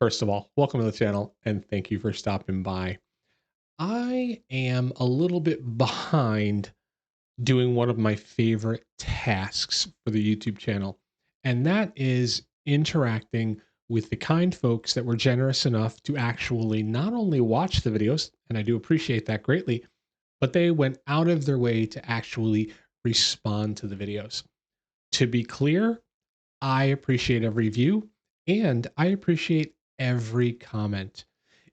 First of all, welcome to the channel and thank you for stopping by. I am a little bit behind doing one of my favorite tasks for the YouTube channel, and that is interacting with the kind folks that were generous enough to actually not only watch the videos, and I do appreciate that greatly, but they went out of their way to actually respond to the videos. To be clear, I appreciate every view and I appreciate every comment.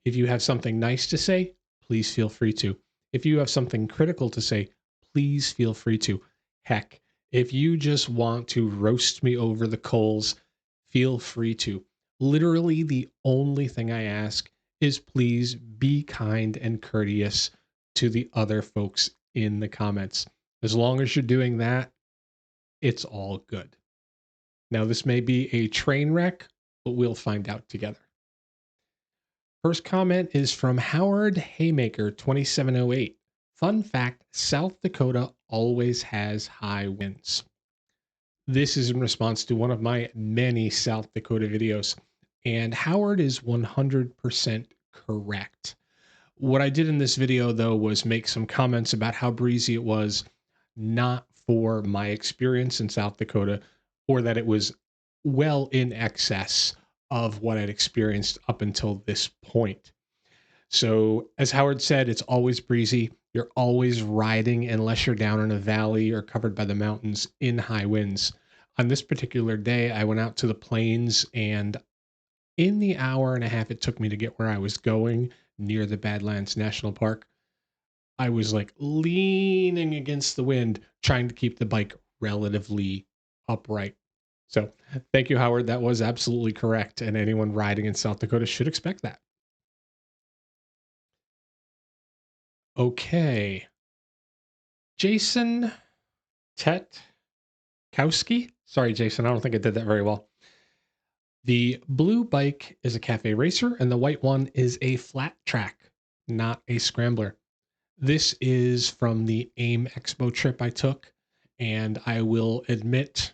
If you have something nice to say, please feel free to. If you have something critical to say, please feel free to. Heck, if you just want to roast me over the coals, feel free to. Literally, the only thing I ask is please be kind and courteous to the other folks in the comments. As long as you're doing that, it's all good. Now, this may be a train wreck, but we'll find out together. First comment is from Howard Haymaker 2708. Fun fact, South Dakota always has high winds. This is in response to one of my many South Dakota videos, and Howard is 100% correct. What I did in this video, though, was make some comments about how breezy it was, not for my experience in South Dakota, or that it was well in excess of what I'd experienced up until this point. So, as Howard said, it's always breezy. You're always riding unless you're down in a valley or covered by the mountains in high winds. On this particular day, I went out to the plains, and in the hour and a half it took me to get where I was going near the Badlands National Park, I was like leaning against the wind, trying to keep the bike relatively upright. So thank you, Howard. That was absolutely correct. And anyone riding in South Dakota should expect that. Okay. Jason Tetkowski. Sorry, Jason. I don't think I did that very well. The blue bike is a cafe racer, and the white one is a flat track, not a scrambler. This is from the AIM Expo trip I took, and I will admit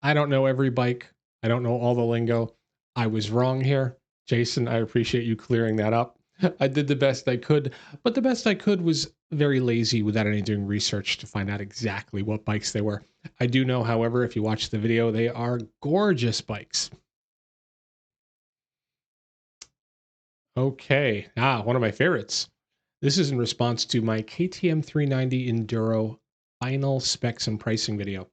I don't know every bike. I don't know all the lingo. I was wrong here. Jason, I appreciate you clearing that up. I did the best I could, but the best I could was very lazy without any doing research to find out exactly what bikes they were. I do know, however, if you watch the video, they are gorgeous bikes. Okay. One of my favorites. This is in response to my KTM 390 Enduro final specs and pricing video.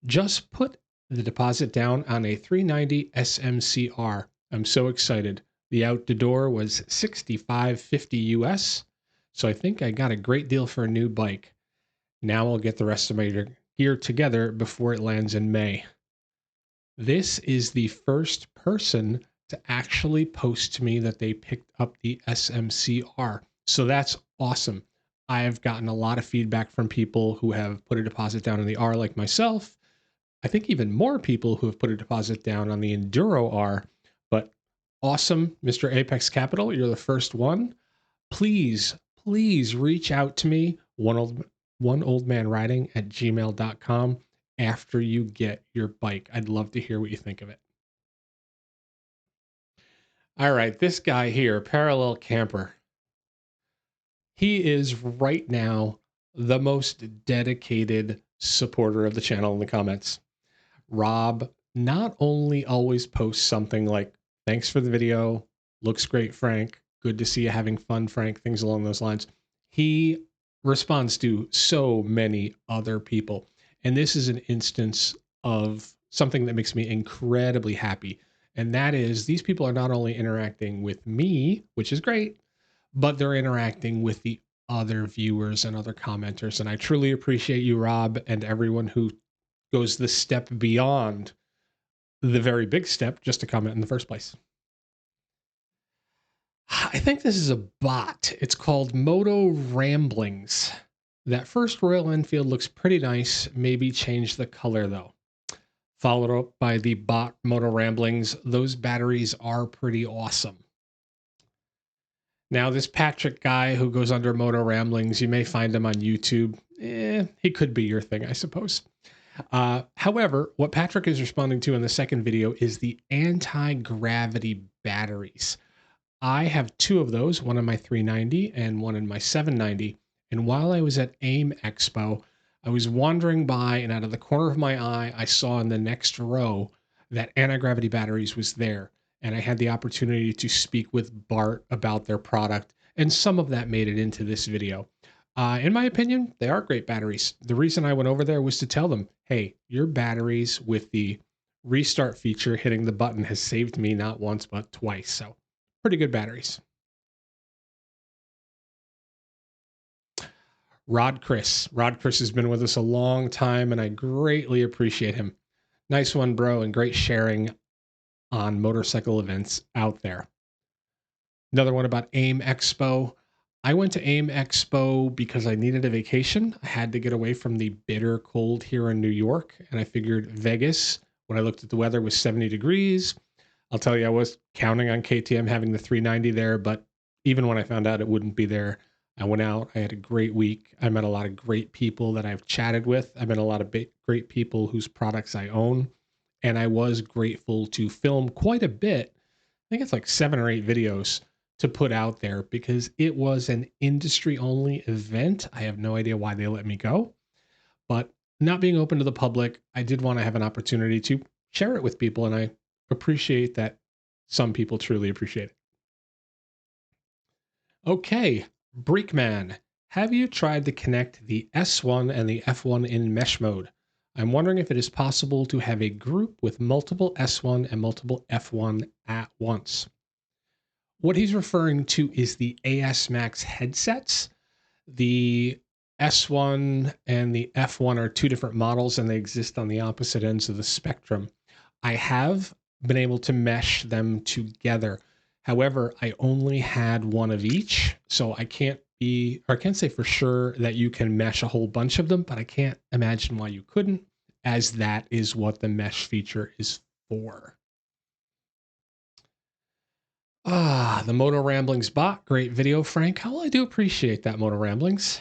Just put the deposit down on a 390 SMCR. I'm so excited. The out the door was $65.50 US. So I think I got a great deal for a new bike. Now I'll get the rest of my gear together before it lands in May. This is the first person to actually post to me that they picked up the SMCR. So that's awesome. I have gotten a lot of feedback from people who have put a deposit down on the R like myself. I think even more people who have put a deposit down on the Enduro R, but awesome, Mr. Apex Capital, you're the first one. Please, please reach out to me, oneoldmanriding at gmail.com after you get your bike. I'd love to hear what you think of it. All right, this guy here, Parallel Camper. He is right now the most dedicated supporter of the channel in the comments. Rob not only always posts something like, thanks for the video, looks great, Frank, good to see you having fun, Frank, things along those lines. He responds to so many other people. And this is an instance of something that makes me incredibly happy. And that is these people are not only interacting with me, which is great, but they're interacting with the other viewers and other commenters. And I truly appreciate you, Rob, and everyone who goes the step beyond the very big step just to comment in the first place. I think this is a bot. It's called Moto Ramblings. That first Royal Enfield looks pretty nice. Maybe change the color though. Followed up by the bot Moto Ramblings. Those batteries are pretty awesome. Now, this Patrick guy who goes under Moto Ramblings, you may find him on YouTube. He could be your thing, I suppose. However, what Patrick is responding to in the second video is the anti-gravity batteries. I have two of those, one in my 390 and one in my 790. And while I was at AIM Expo, I was wandering by, and out of the corner of my eye, I saw in the next row that anti-gravity batteries was there. And I had the opportunity to speak with Bart about their product, and some of that made it into this video. In my opinion, they are great batteries. The reason I went over there was to tell them, hey, your batteries with the restart feature hitting the button has saved me not once, but twice. So pretty good batteries. Rod Chris. Rod Chris has been with us a long time, and I greatly appreciate him. Nice one, bro, and great sharing on motorcycle events out there. Another one about AIM Expo. I went to AIM Expo because I needed a vacation. I had to get away from the bitter cold here in New York, and I figured Vegas, when I looked at the weather, was 70 degrees. I'll tell you, I was counting on KTM having the 390 there, but even when I found out it wouldn't be there, I went out. I had a great week. I met a lot of great people that I've chatted with. I met a lot of great people whose products I own, and I was grateful to film quite a bit. I think it's like 7 or 8 videos to put out there because it was an industry only event. I have no idea why they let me go, but not being open to the public, I did want to have an opportunity to share it with people, and I appreciate that some people truly appreciate it. Okay, Breakman, have you tried to connect the S1 and the F1 in mesh mode? I'm wondering if it is possible to have a group with multiple S1 and multiple F1 at once. What he's referring to is the AS Max headsets. The S1 and the F1 are two different models, and they exist on the opposite ends of the spectrum. I have been able to mesh them together. However, I only had one of each, so I can't say for sure that you can mesh a whole bunch of them, but I can't imagine why you couldn't, as that is what the mesh feature is for. The Moto Ramblings bot. Great video, Frank. Well, I do appreciate that, Moto Ramblings.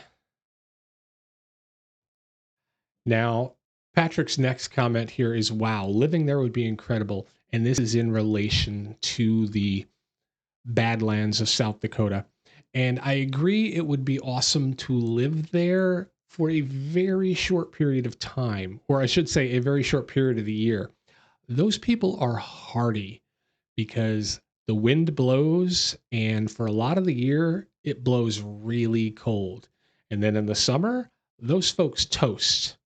Now, Patrick's next comment here is, wow, living there would be incredible. And this is in relation to the Badlands of South Dakota. And I agree it would be awesome to live there for a very short period of time, or I should say a very short period of the year. Those people are hardy because the wind blows, and for a lot of the year, it blows really cold. And then in the summer, those folks toast.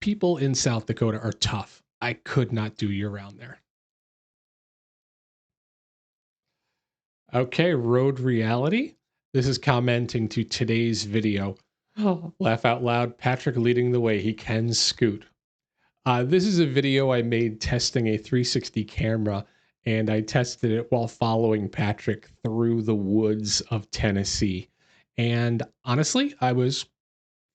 People in South Dakota are tough. I could not do year round there. Okay, Road Reality. This is commenting to today's video. Oh, laugh out loud. Patrick leading the way. He can scoot. This is a video I made testing a 360 camera, and I tested it while following Patrick through the woods of Tennessee. And honestly, I was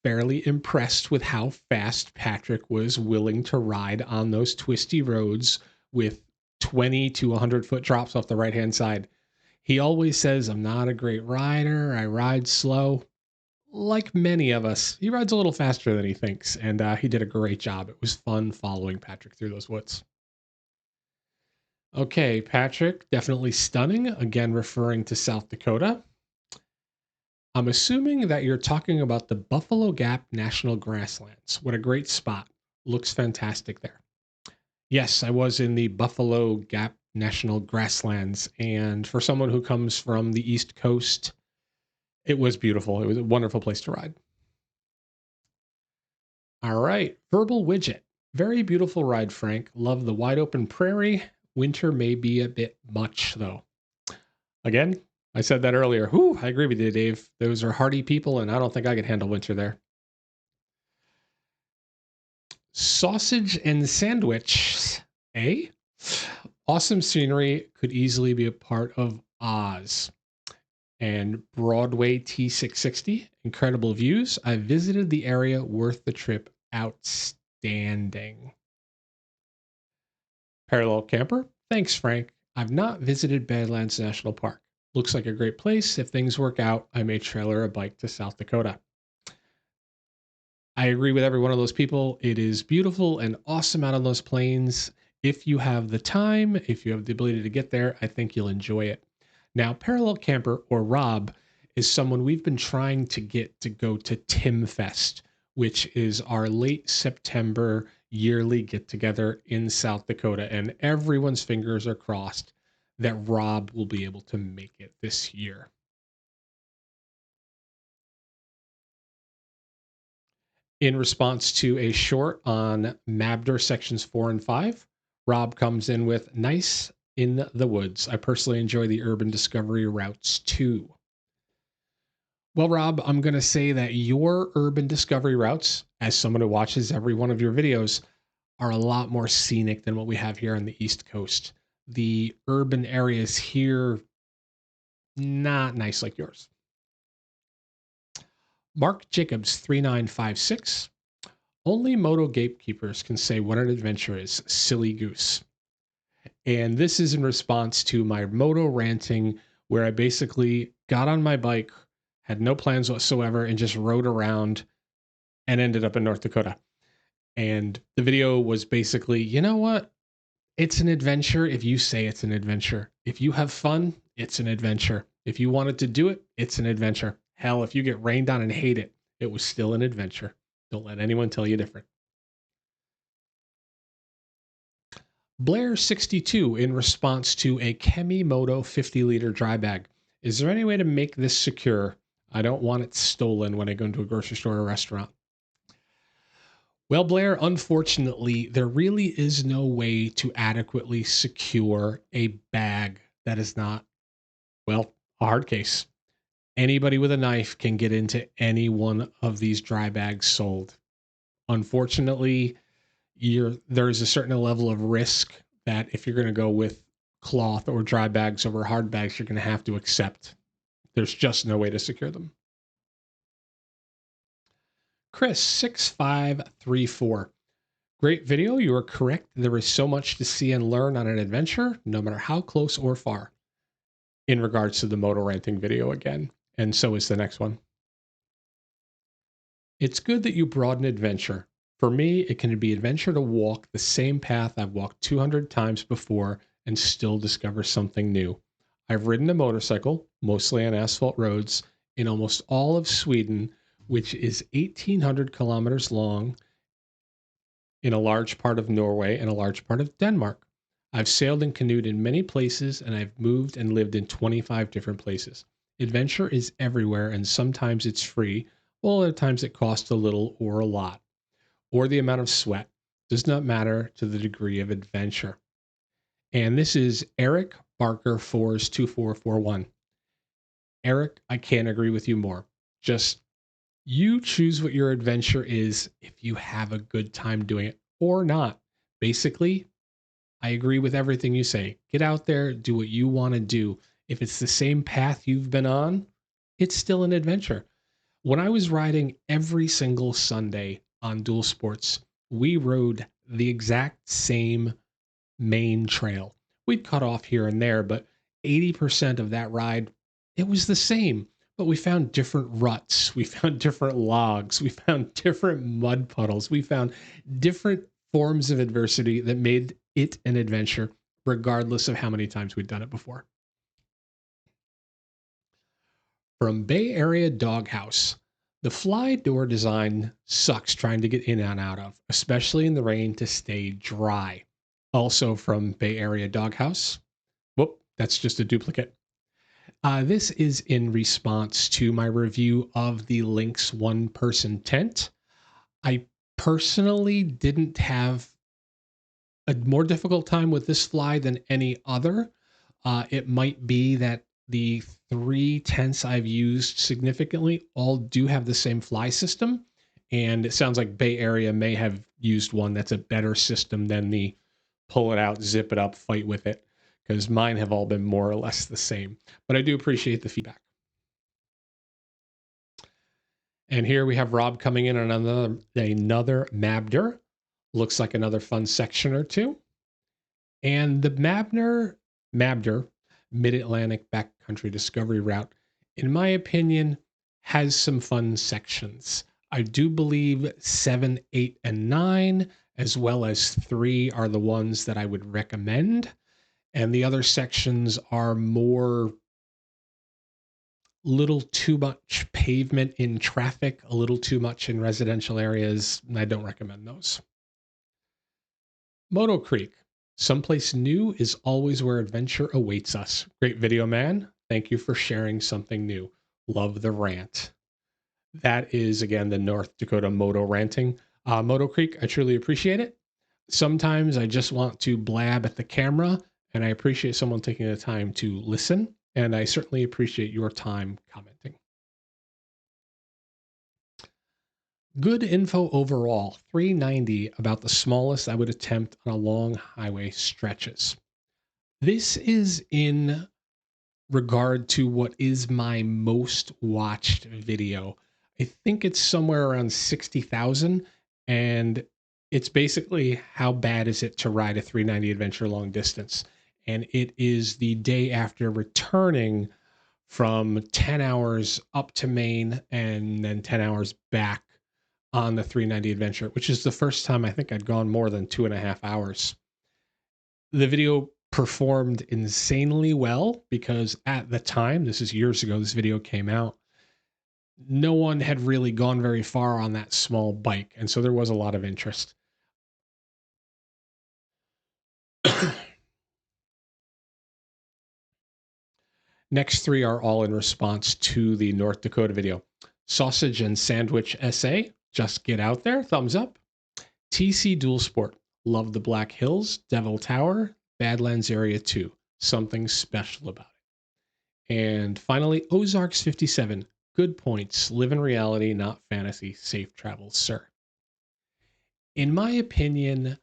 fairly impressed with how fast Patrick was willing to ride on those twisty roads with 20 to 100-foot drops off the right-hand side. He always says, I'm not a great rider. I ride slow. Like many of us, he rides a little faster than he thinks, and he did a great job. It was fun following Patrick through those woods. Okay, Patrick, definitely stunning. Again, referring to South Dakota. I'm assuming that you're talking about the Buffalo Gap National Grasslands. What a great spot. Looks fantastic there. Yes, I was in the Buffalo Gap National Grasslands, and for someone who comes from the East Coast, it was beautiful. It was a wonderful place to ride. All right, Verbal Widget. Very beautiful ride, Frank. Love the wide open prairie. Winter may be a bit much, though. Again, I said that earlier. Whew, I agree with you, Dave. Those are hardy people, and I don't think I could handle winter there. Sausage and sandwich, eh? Awesome scenery, could easily be a part of Oz. And Broadway T660, incredible views. I visited the area, worth the trip, outstanding. Parallel camper, thanks, Frank. I've not visited Badlands National Park. Looks like a great place. If things work out, I may trailer a bike to South Dakota. I agree with every one of those people. It is beautiful and awesome out on those plains. If you have the time, if you have the ability to get there, I think you'll enjoy it. Now, Parallel Camper, or Rob, is someone we've been trying to get to go to Timfest, which is our late September yearly get together in South Dakota. And everyone's fingers are crossed that Rob will be able to make it this year. In response to a short on Mabder sections 4 and 5, Rob comes in with nice in the woods. I personally enjoy the urban discovery routes too. Well, Rob, I'm going to say that your urban discovery routes, as someone who watches every one of your videos, are a lot more scenic than what we have here on the East Coast. The urban areas here, not nice like yours. Mark Jacobs 3956. Only moto gatekeepers can say what an adventure is. Silly goose. And this is in response to my moto ranting, where I basically got on my bike, had no plans whatsoever, and just rode around and ended up in North Dakota. And the video was basically, you know what? It's an adventure if you say it's an adventure. If you have fun, it's an adventure. If you wanted to do it, it's an adventure. Hell, if you get rained on and hate it, it was still an adventure. Don't let anyone tell you different. Blair62 in response to a Kemimoto 50-liter dry bag. Is there any way to make this secure? I don't want it stolen when I go into a grocery store or restaurant. Well, Blair, unfortunately, there really is no way to adequately secure a bag that is not, well, a hard case. Anybody with a knife can get into any one of these dry bags sold. Unfortunately, there's a certain level of risk that if you're going to go with cloth or dry bags over hard bags, you're going to have to accept. There's just no way to secure them. Chris 6534. Great video. You are correct. There is so much to see and learn on an adventure, no matter how close or far. In regards to the moto ranting video again. And so is the next one. It's good that you brought an adventure. For me, it can be adventure to walk the same path I've walked 200 times before and still discover something new. I've ridden a motorcycle, mostly on asphalt roads, in almost all of Sweden, which is 1,800 kilometers long, in a large part of Norway and a large part of Denmark. I've sailed and canoed in many places, and I've moved and lived in 25 different places. Adventure is everywhere, and sometimes it's free, while other times it costs a little or a lot, or the amount of sweat. Does not matter to the degree of adventure. And this is Eric Barker Fours 2441. Eric, I can't agree with you more. Just you choose what your adventure is if you have a good time doing it or not. Basically, I agree with everything you say. Get out there, do what you want to do. If it's the same path you've been on, it's still an adventure. When I was riding every single Sunday on Dual Sports, we rode the exact same main trail. We'd cut off here and there, but 80% of that ride, it was the same. But we found different ruts. We found different logs. We found different mud puddles. We found different forms of adversity that made it an adventure, regardless of how many times we'd done it before. From Bay Area Doghouse, the fly door design sucks trying to get in and out of, especially in the rain to stay dry. Also from Bay Area Doghouse. Whoop, that's just a duplicate. This is in response to my review of the Lynx one-person tent. I personally didn't have a more difficult time with this fly than any other. It might be that the 3 tents I've used significantly all do have the same fly system. And it sounds like Bay Area may have used one that's a better system than the pull it out, zip it up, fight with it, because mine have all been more or less the same. But I do appreciate the feedback. And here we have Rob coming in on another Mabder. Looks like another fun section or two. And the Mabder Mid-Atlantic Backcountry Discovery Route, in my opinion, has some fun sections. I do believe 7, 8, and 9, as well as 3 are the ones that I would recommend. And the other sections are more little too much pavement in traffic, a little too much in residential areas. I don't recommend those. Moto Creek. Someplace new is always where adventure awaits us. Great video, man. Thank you for sharing something new. Love the rant. That is, again, the North Dakota Moto ranting. Moto Creek, I truly appreciate it. Sometimes I just want to blab at the camera, and I appreciate someone taking the time to listen. And I certainly appreciate your time commenting. Good info overall. 390 about the smallest I would attempt on a long highway stretches. This is in regard to what is my most watched video. I think it's somewhere around 60,000, and it's basically how bad is it to ride a 390 adventure long distance. And it is the day after returning from 10 hours up to Maine and then 10 hours back on the 390 adventure, which is the first time I think I'd gone more than 2.5 hours. The video performed insanely well because at the time, this is years ago, this video came out, no one had really gone very far on that small bike. And so there was a lot of interest. Next 3 are all in response to the North Dakota video. Sausage and Sandwich SA, just get out there, thumbs up. TC Dual Sport, love the Black Hills, Devil Tower, Badlands Area 2, something special about it. And finally, Ozarks 57, good points, live in reality, not fantasy, safe travels, sir. In my opinion,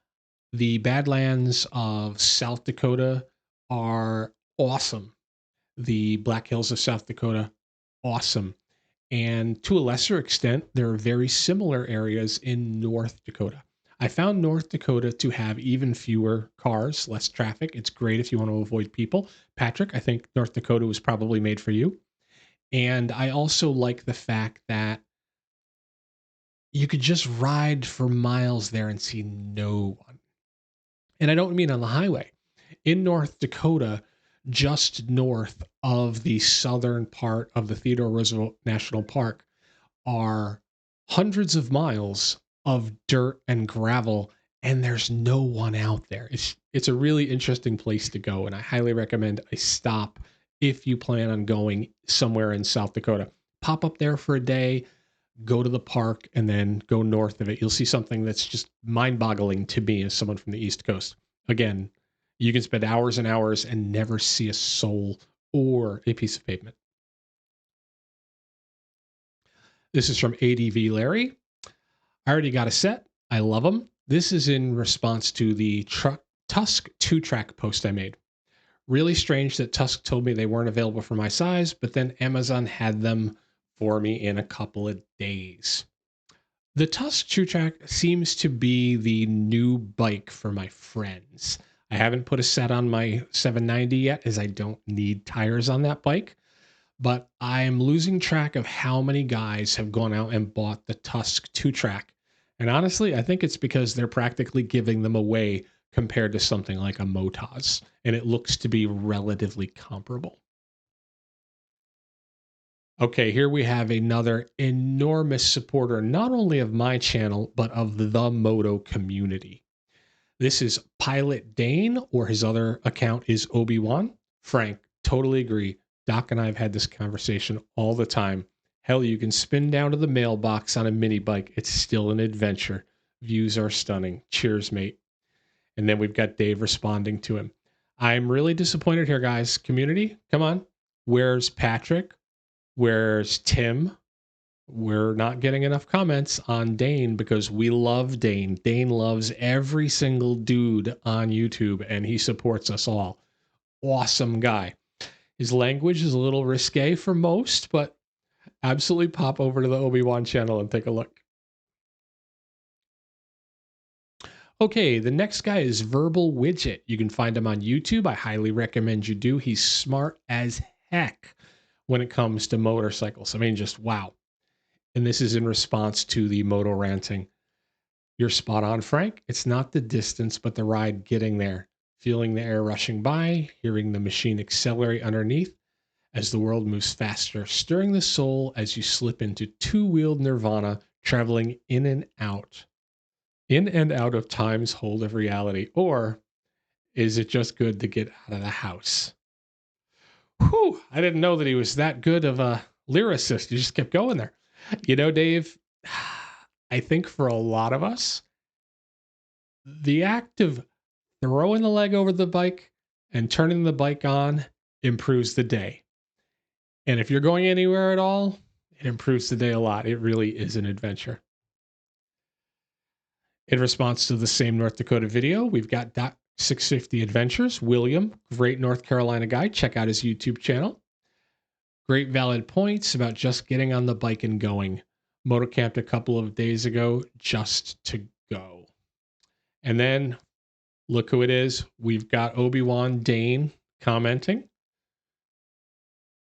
the Badlands of South Dakota are awesome. The Black Hills of South Dakota, awesome. And to a lesser extent, there are very similar areas in North Dakota. I found North Dakota to have even fewer cars, less traffic. It's great if you want to avoid people. Patrick, I think North Dakota was probably made for you. And I also like the fact that you could just ride for miles there and see no one. And I don't mean on the highway. In North Dakota, just north of the southern part of the Theodore Roosevelt National Park, are hundreds of miles of dirt and gravel, and there's no one out there. It's a really interesting place to go, and I highly recommend a stop if you plan on going somewhere in South Dakota. Pop up there for a day, go to the park, and then go north of it. You'll see something that's just mind-boggling to me as someone from the East Coast. Again, you can spend hours and hours and never see a soul or a piece of pavement. This is from ADV Larry. I already got a set. I love them. This is in response to the Tusk 2-track post I made. Really strange that Tusk told me they weren't available for my size, but then Amazon had them for me in a couple of days. The Tusk 2-track seems to be the new bike for my friends. I haven't put a set on my 790 yet, as I don't need tires on that bike. But I'm losing track of how many guys have gone out and bought the Tusk 2-track. And honestly, I think it's because they're practically giving them away compared to something like a Motaz. And it looks to be relatively comparable. Okay, here we have another enormous supporter, not only of my channel, but of the Moto community. This is Pilot Dane, or his other account is Obi-Wan. Frank, totally agree. Doc and I have had this conversation all the time. Hell, you can spin down to the mailbox on a mini bike. It's still an adventure. Views are stunning. Cheers, mate. And then we've got Dave responding to him. I'm really disappointed here, guys. Community, come on. Where's Patrick? Where's Tim? We're not getting enough comments on Dane because we love Dane. Dane loves every single dude on YouTube and he supports us all. Awesome guy. His language is a little risque for most, but absolutely pop over to the Obi-Wan channel and take a look. Okay, the next guy is Verbal Widget. You can find him on YouTube. I highly recommend you do. He's smart as heck when it comes to motorcycles. I mean, just wow. And this is in response to the moto ranting. You're spot on, Frank. It's not the distance, but the ride getting there. Feeling the air rushing by, hearing the machine accelerate underneath as the world moves faster, stirring the soul as you slip into two-wheeled nirvana, traveling in and out of time's hold of reality. Or is it just good to get out of the house? Whew, I didn't know that he was that good of a lyricist. He just kept going there. You know, Dave, I think for a lot of us, the act of throwing the leg over the bike and turning the bike on improves the day. And if you're going anywhere at all, it improves the day a lot. It really is an adventure. In response to the same North Dakota video, we've got Doc 650 Adventures. William, great North Carolina guy. Check out his YouTube channel. Great valid points about just getting on the bike and going. Moto camped a couple of days ago just to go. And then look who it is. We've got Obi-Wan Dane commenting.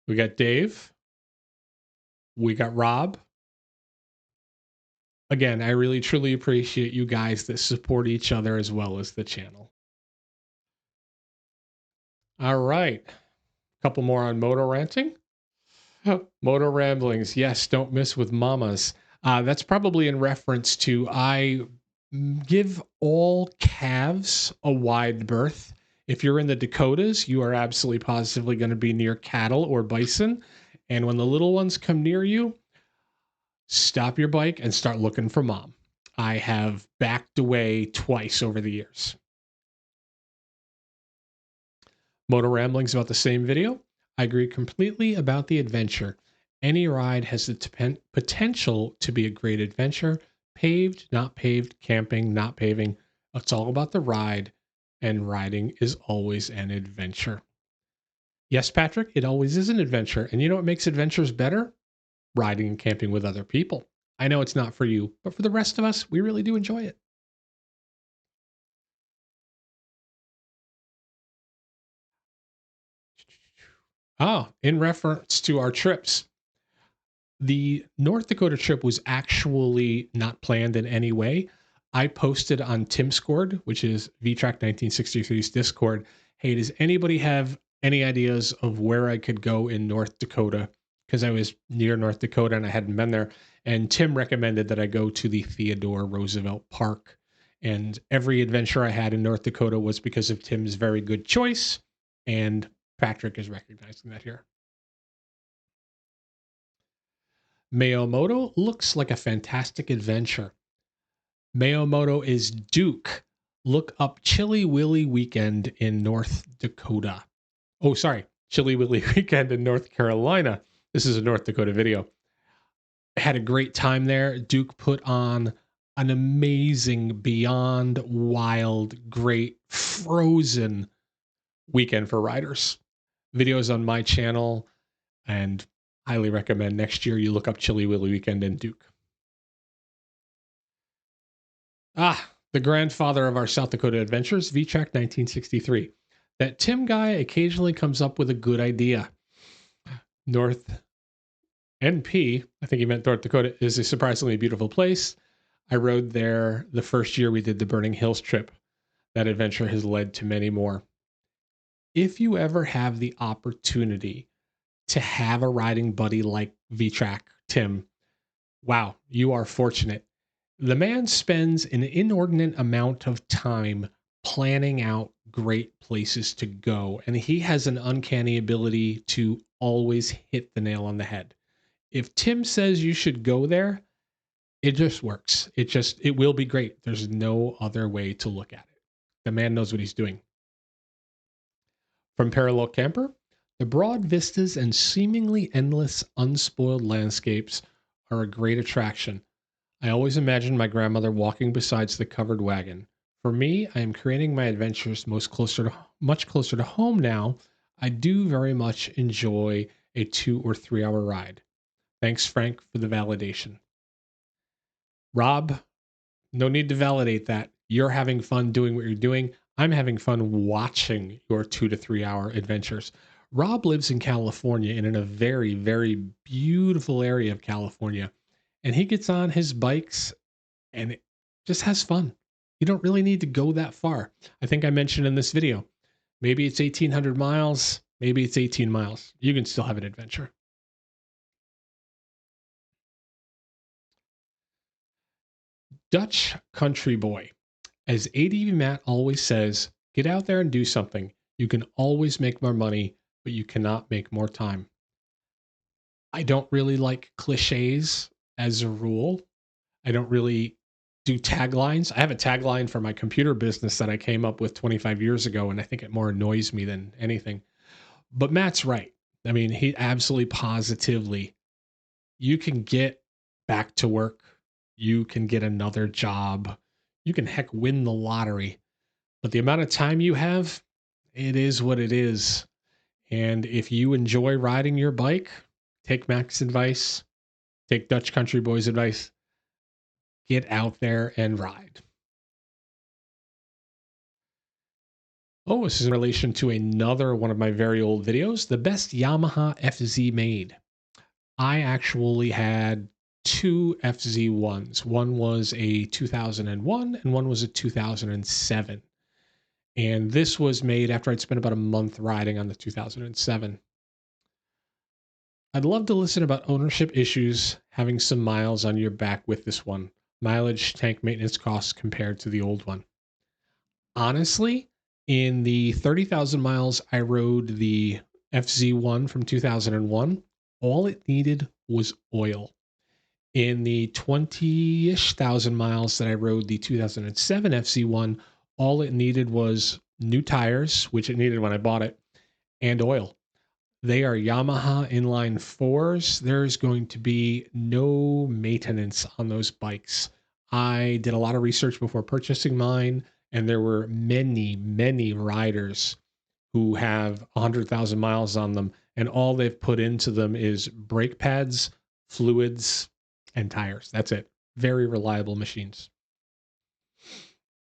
We got Dave. We got Rob. Again, I really truly appreciate you guys that support each other as well as the channel. All right. A couple more on moto ranting. Moto ramblings. Yes, don't miss with mamas. That's probably in reference to I give all calves a wide berth. If you're in the Dakotas, you are absolutely positively going to be near cattle or bison. And when the little ones come near you, stop your bike and start looking for mom. I have backed away twice over the years. Moto ramblings about the same video. I agree completely about the adventure. Any ride has the potential to be a great adventure. Paved, not paved, camping, not paving. It's all about the ride, and riding is always an adventure. Yes, Patrick, it always is an adventure. And you know what makes adventures better? Riding and camping with other people. I know it's not for you, but for the rest of us, we really do enjoy it. Oh, in reference to our trips, the North Dakota trip was actually not planned in any way. I posted on Timscord, which is VTrack 1963's Discord. Hey, does anybody have any ideas of where I could go in North Dakota? Because I was near North Dakota and I hadn't been there. And Tim recommended that I go to the Theodore Roosevelt Park. And every adventure I had in North Dakota was because of Tim's very good choice. And Patrick is recognizing that here. Mayomoto looks like a fantastic adventure. Mayomoto is Duke. Look up Chilly Willy Weekend in North Dakota. Oh, sorry. Chilly Willy Weekend in North Carolina. This is a North Dakota video. I had a great time there. Duke put on an amazing, beyond wild, great, frozen weekend for riders. Videos on my channel, and highly recommend next year you look up Chilly Willy Weekend in Duke. The grandfather of our South Dakota adventures, VTrack 1963. That Tim guy occasionally comes up with a good idea. North NP, I think he meant North Dakota, is a surprisingly beautiful place. I rode there the first year we did the Burning Hills trip. That adventure has led to many more. If you ever have the opportunity to have a riding buddy like VTrack, Tim, wow, you are fortunate. The man spends an inordinate amount of time planning out great places to go, and he has an uncanny ability to always hit the nail on the head. If Tim says you should go there, it just works. It will be great. There's no other way to look at it. The man knows what he's doing. From Parallel Camper, the broad vistas and seemingly endless unspoiled landscapes are a great attraction. I always imagined my grandmother walking beside the covered wagon. For me, I am creating my adventures much closer to home now. I do very much enjoy a 2 or 3 hour ride. Thanks, Frank, for the validation. Rob, no need to validate that. You're having fun doing what you're doing. I'm having fun watching your 2 to 3 hour adventures. Rob lives in California and in a very, very beautiful area of California. and he gets on his bikes and it just has fun. You don't really need to go that far. I think I mentioned in this video, maybe it's 1,800 miles, maybe it's 18 miles. You can still have an adventure. Dutch Country Boy. As ADV Matt always says, get out there and do something. You can always make more money, but you cannot make more time. I don't really like cliches as a rule. I don't really do taglines. I have a tagline for my computer business that I came up with 25 years ago, and I think it more annoys me than anything. But Matt's right. I mean, he absolutely positively, you can get back to work. You can get another job. You can heck win the lottery. But the amount of time you have, it is what it is. And if you enjoy riding your bike, take Mac's advice, take Dutch Country Boy's advice, get out there and ride. Oh, this is in relation to another one of my very old videos, the best Yamaha FZ made. I actually had two FZ1s. One was a 2001 and one was a 2007. And this was made after I'd spent about a month riding on the 2007. I'd love to listen about ownership issues, having some miles on your back with this one. Mileage, tank maintenance costs compared to the old one. Honestly, in the 30,000 miles I rode the FZ1 from 2001, all it needed was oil. In the 20-ish thousand miles that I rode the 2007 FZ1, all it needed was new tires, which it needed when I bought it, and oil. They are Yamaha inline fours. There's going to be no maintenance on those bikes. I did a lot of research before purchasing mine, and there were many, many riders who have 100,000 miles on them, and all they've put into them is brake pads, fluids, and tires. That's it. Very reliable machines.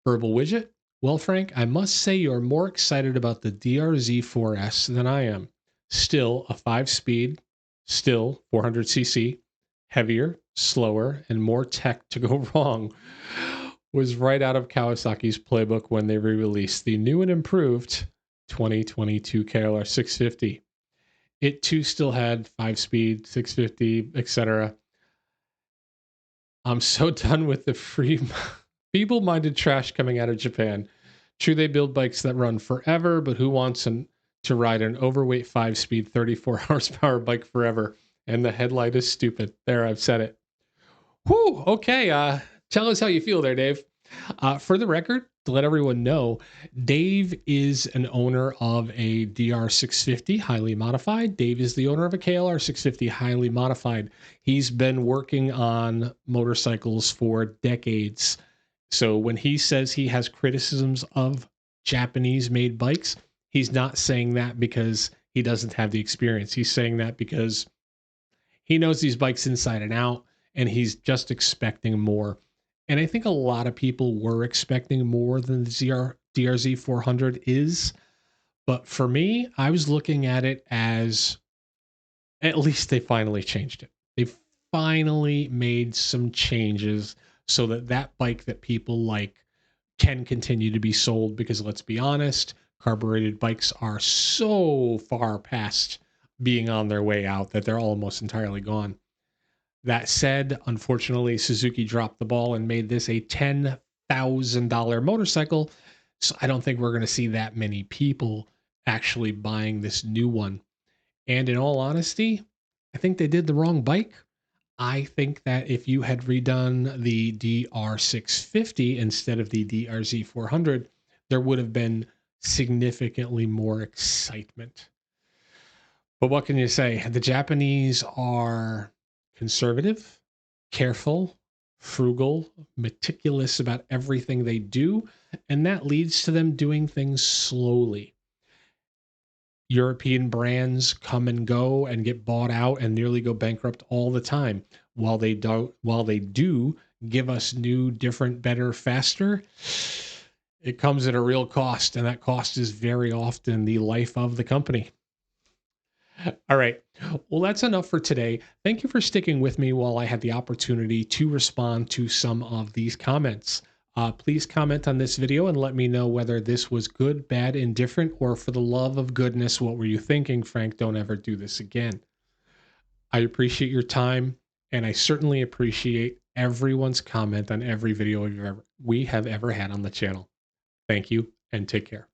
Verbal Widget. Well, Frank, I must say you're more excited about the DRZ4S than I am. Still a 5-speed, still 400cc, heavier, slower, and more tech to go wrong. Was right out of Kawasaki's playbook when they re-released the new and improved 2022 KLR 650. It too still had 5-speed, 650, etc. I'm so done with the feeble-minded trash coming out of Japan. True, they build bikes that run forever, but who wants to ride an overweight 5-speed 34 horsepower bike forever? And the headlight is stupid. There, I've said it. Whew, okay. Tell us how you feel there, Dave. For the record, to let everyone know, Dave is an owner of a DR650 highly modified. Dave is the owner of a KLR 650 highly modified. He's been working on motorcycles for decades. So when he says he has criticisms of Japanese made bikes, he's not saying that because he doesn't have the experience. He's saying that because he knows these bikes inside and out, and he's just expecting more. And I think a lot of people were expecting more than the DRZ 400 is. But for me, I was looking at it as at least they finally changed it. They finally made some changes so that that bike that people like can continue to be sold, because let's be honest, carbureted bikes are so far past being on their way out that they're almost entirely gone. That said, unfortunately, Suzuki dropped the ball and made this a $10,000 motorcycle. So I don't think we're going to see that many people actually buying this new one. And in all honesty, I think they did the wrong bike. I think that if you had redone the DR650 instead of the DRZ400, there would have been significantly more excitement. But what can you say? The Japanese are conservative, careful, frugal, meticulous about everything they do, and that leads to them doing things slowly. European brands come and go and get bought out and nearly go bankrupt all the time. While they do give us new, different, better, faster, it comes at a real cost, and that cost is very often the life of the company. All right. Well, that's enough for today. Thank you for sticking with me while I had the opportunity to respond to some of these comments. Please comment on this video and let me know whether this was good, bad, indifferent, or for the love of goodness, what were you thinking, Frank? Don't ever do this again. I appreciate your time, and I certainly appreciate everyone's comment on every video we have ever had on the channel. Thank you, and take care.